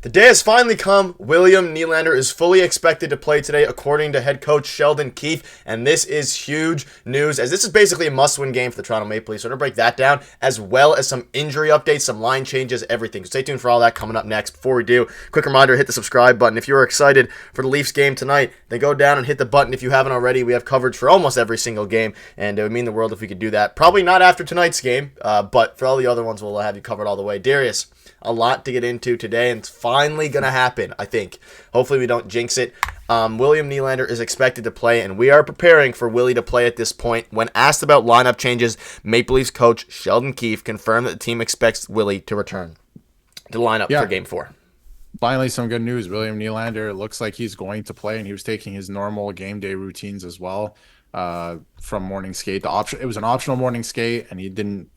The day has finally come. William Nylander is fully expected to play today, according to head coach Sheldon Keefe, and this is huge news, as this is basically a must-win game for the Toronto Maple Leafs. So we're going to break that down, as well as some injury updates, some line changes, everything. So stay tuned for all that coming up next. Before we do, quick reminder, hit the subscribe button. If you're excited for the Leafs game tonight, then go down and hit the button if you haven't already. We have coverage for almost every single game, and it would mean the world if we could do that. Probably not after tonight's game, but for all the other ones, we'll have you covered all the way. Darius, a lot to get into today, and it's finally going to happen, I think. Hopefully we don't jinx it. William Nylander is expected to play, and we are preparing for Willie to play at this point. When asked about lineup changes, Maple Leafs coach Sheldon Keefe confirmed that the team expects Willie to return to the lineup for Game 4. Finally, some good news. William Nylander looks like he's going to play, and he was taking his normal game day routines as well from morning skate. It was an optional morning skate, and he didn't,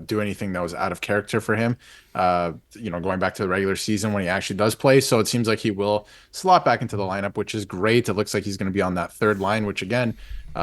do anything that was out of character for him, going back to the regular season when he actually does play. So it seems like he will slot back into the lineup, which is great. It looks like he's going to be on that third line, which again,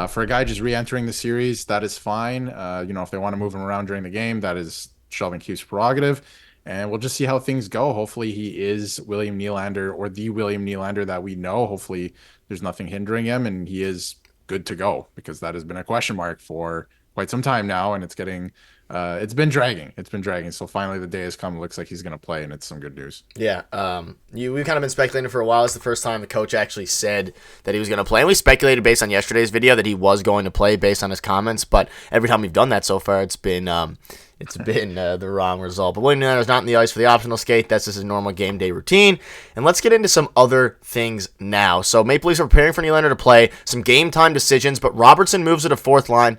for a guy just re-entering the series, that is fine. If they want to move him around during the game, that is Sheldon Keefe's prerogative. And we'll just see how things go. Hopefully he is William Nylander, or the William Nylander that we know. Hopefully there's nothing hindering him and he is good to go, because that has been a question mark for quite some time now, and it's been dragging. So finally the day has come. It looks like he's going to play, and it's some good news. Yeah. We've kind of been speculating for a while. It's the first time the coach actually said that he was going to play. And we speculated based on yesterday's video that he was going to play based on his comments. But every time we've done that so far, it's been the wrong result. But William Nylander's not in the ice for the optional skate. That's just his normal game day routine. And let's get into some other things now. So Maple Leafs are preparing for Nylander to play. Some game time decisions, but Robertson moves to the fourth line.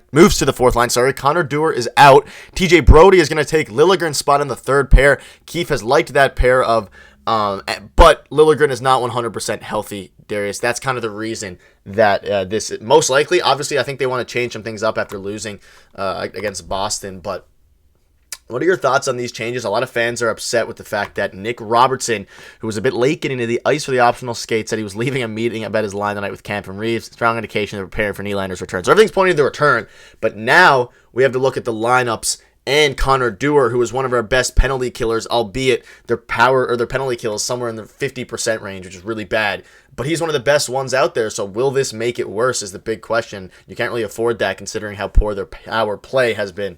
Connor Dewar is out. TJ Brody is going to take Liljegren's spot in the third pair. Keefe has liked that pair of, but Liljegren is not 100% healthy, Darius. That's kind of the reason that this most likely. Obviously, I think they want to change some things up after losing against Boston, but what are your thoughts on these changes? A lot of fans are upset with the fact that Nick Robertson, who was a bit late getting into the ice for the optional skate, said he was leaving a meeting about his line tonight with Camp and Reeves. Strong indication they're preparing for Nylander's return. So everything's pointing to the return, but now we have to look at the lineups and Connor Dewar, who is one of our best penalty killers, albeit their power or their penalty kill is somewhere in the 50% range, which is really bad. But he's one of the best ones out there, so will this make it worse is the big question. You can't really afford that considering how poor their power play has been.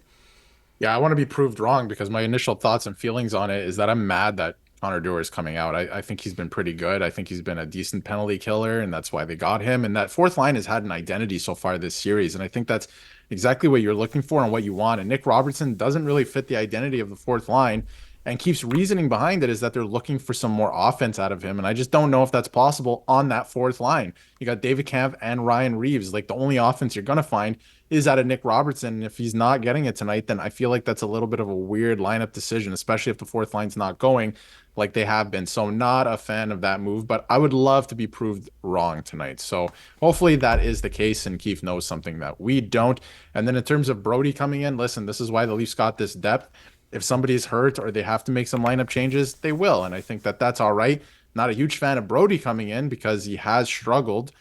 Yeah, I want to be proved wrong, because my initial thoughts and feelings on it is that I'm mad that Connor Dewar is coming out. I think he's been pretty good. I think he's been a decent penalty killer, and that's why they got him. And that fourth line has had an identity so far this series, and I think that's exactly what you're looking for and what you want. And Nick Robertson doesn't really fit the identity of the fourth line, and Keefe's reasoning behind it is that they're looking for some more offense out of him, and I just don't know if that's possible on that fourth line. You got David Kampf and Ryan Reeves. Like, the only offense you're going to find is out of Nick Robertson. And if he's not getting it tonight, then I feel like that's a little bit of a weird lineup decision, especially if the fourth line's not going like they have been. So not a fan of that move, but I would love to be proved wrong tonight. So hopefully that is the case, and Keefe knows something that we don't. And then in terms of Brody coming in, listen, this is why the Leafs got this depth. If somebody's hurt or they have to make some lineup changes, they will. And I think that that's all right. Not a huge fan of Brody coming in, because he has struggled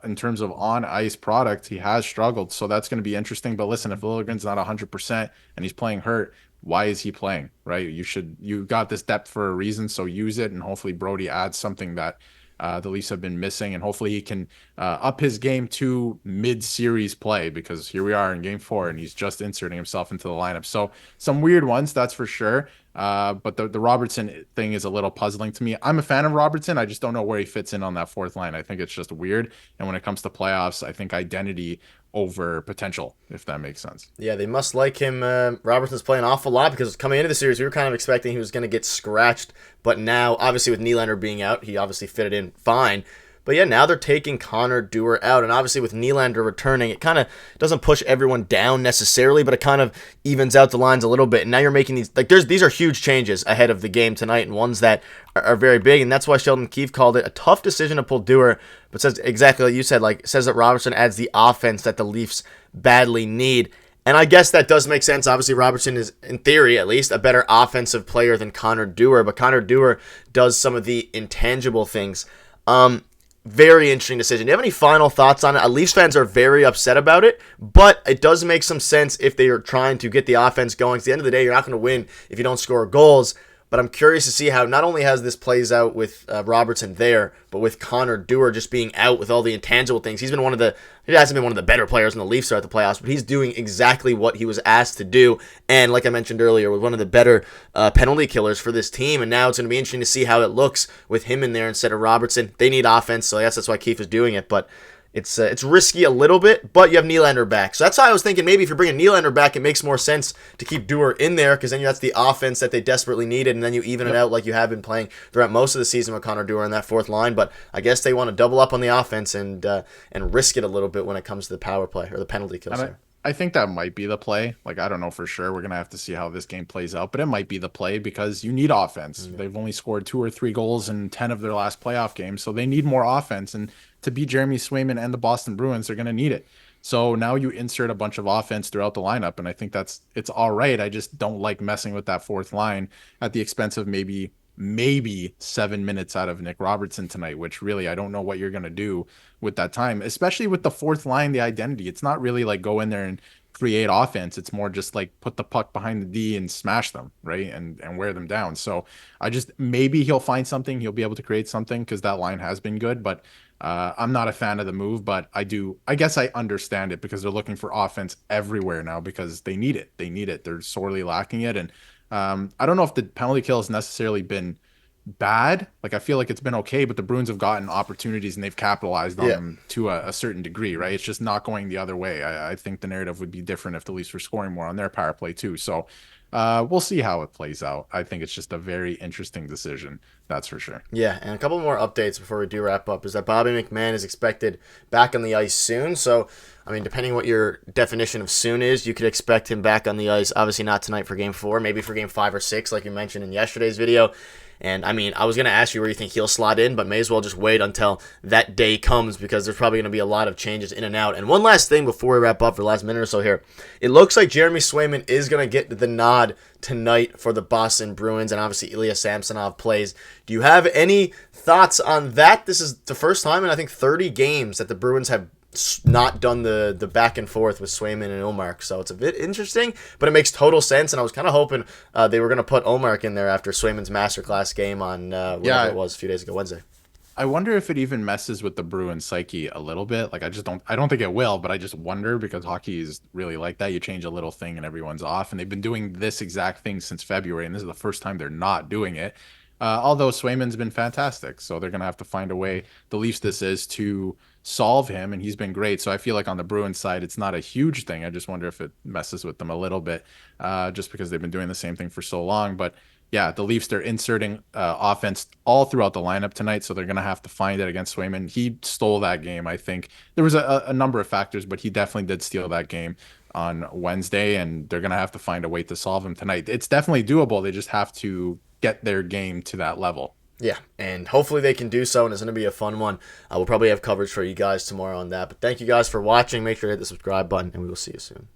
in terms of on-ice product. He has struggled, so that's going to be interesting. But listen, if Liljegren's not 100% and he's playing hurt, why is he playing, right? You got this depth for a reason, so use it, and hopefully Brody adds something that the Leafs have been missing, and hopefully he can up his game to mid-series play, because here we are in Game 4, and he's just inserting himself into the lineup. So some weird ones, that's for sure. But the Robertson thing is a little puzzling to me. I'm a fan of Robertson. I just don't know where he fits in on that fourth line. I think it's just weird. And when it comes to playoffs, I think identity over potential, if that makes sense. Yeah, they must like him. Robertson's playing an awful lot, because coming into the series, we were kind of expecting he was going to get scratched. But now, obviously, with Nylander being out, he obviously fitted in fine. But yeah, now they're taking Connor Dewar out, and obviously with Nylander returning, it kind of doesn't push everyone down necessarily, but it kind of evens out the lines a little bit. And now you're making these are huge changes ahead of the game tonight, and ones that are very big, and that's why Sheldon Keefe called it a tough decision to pull Dewar, but says exactly like you said, says that Robertson adds the offense that the Leafs badly need. And I guess that does make sense. Obviously, Robertson is, in theory at least, a better offensive player than Connor Dewar, but Connor Dewar does some of the intangible things. Very interesting decision. Do you have any final thoughts on it? Leafs fans are very upset about it, but it does make some sense if they are trying to get the offense going. At the end of the day, you're not going to win if you don't score goals. But I'm curious to see how not only has this plays out with Robertson there, but with Connor Dewar just being out with all the intangible things. He hasn't been one of the better players in the Leafs throughout the playoffs, but he's doing exactly what he was asked to do. And like I mentioned earlier, with one of the better penalty killers for this team. And now it's going to be interesting to see how it looks with him in there instead of Robertson. They need offense, so I guess that's why Keefe is doing it. But it's risky a little bit, but you have Nylander back. So that's how I was thinking maybe if you're bringing Nylander back, it makes more sense to keep Dewar in there because then that's the offense that they desperately needed, and then you even it out like you have been playing throughout most of the season with Connor Dewar in that fourth line. But I guess they want to double up on the offense and risk it a little bit when it comes to the power play or the penalty kills. I think that might be the play. Like, I don't know for sure. We're going to have to see how this game plays out, but it might be the play because you need offense. Mm-hmm. They've only scored 2 or 3 goals in 10 of their last playoff games, so they need more offense. And to beat Jeremy Swayman and the Boston Bruins, they're going to need it. So now you insert a bunch of offense throughout the lineup, and I think it's all right. I just don't like messing with that fourth line at the expense of maybe 7 minutes out of Nick Robertson tonight, which really I don't know what you're going to do with that time, especially with the fourth line, the identity. It's not really like go in there and create offense. It's more just like put the puck behind the D and smash them, right? And wear them down. So maybe he'll find something. He'll be able to create something because that line has been good, but I'm not a fan of the move, but I guess I understand it because they're looking for offense everywhere now because they need it. They're sorely lacking it. And I don't know if the penalty kill has necessarily been bad. Like, I feel like it's been okay, but the Bruins have gotten opportunities and they've capitalized on them to a certain degree, right? It's just not going the other way. I think the narrative would be different if the Leafs were scoring more on their power play too. So we'll see how it plays out. I think it's just a very interesting decision. That's for sure. Yeah, and a couple more updates before we do wrap up is that Bobby McMann is expected back on the ice soon. So, I mean, depending what your definition of soon is, you could expect him back on the ice. Obviously not tonight for Game 4, maybe for Game 5 or 6, like you mentioned in yesterday's video. And, I mean, I was going to ask you where you think he'll slot in, but may as well just wait until that day comes because there's probably going to be a lot of changes in and out. And one last thing before we wrap up for the last minute or so here. It looks like Jeremy Swayman is going to get the nod tonight for the Boston Bruins, and obviously Ilya Samsonov plays. Do you have any thoughts on that? This is the first time in, I think, 30 games that the Bruins have not done the back and forth with Swayman and Ullmark, so it's a bit interesting, but it makes total sense. And I was kind of hoping they were going to put Ullmark in there after Swayman's masterclass game on whatever it was a few days ago, Wednesday. I wonder if it even messes with the Bruins psyche a little bit. Like, I don't think it will, but I just wonder because hockey is really like that. You change a little thing and everyone's off, and they've been doing this exact thing since February, and this is the first time they're not doing it. Although Swayman's been fantastic, so they're going to have to find a way, the Leafs this is, to solve him, and he's been great. So I feel like on the Bruins side, it's not a huge thing. I just wonder if it messes with them a little bit, just because they've been doing the same thing for so long. But yeah, the Leafs, they're inserting offense all throughout the lineup tonight, so they're going to have to find it against Swayman. He stole that game, I think. There was a number of factors, but he definitely did steal that game on Wednesday, and they're going to have to find a way to solve him tonight. It's definitely doable. They just have to get their game to that level. Yeah, and hopefully they can do so, and it's going to be a fun one. We'll probably have coverage for you guys tomorrow on that. But thank you guys for watching. Make sure to hit the subscribe button, and we will see you soon.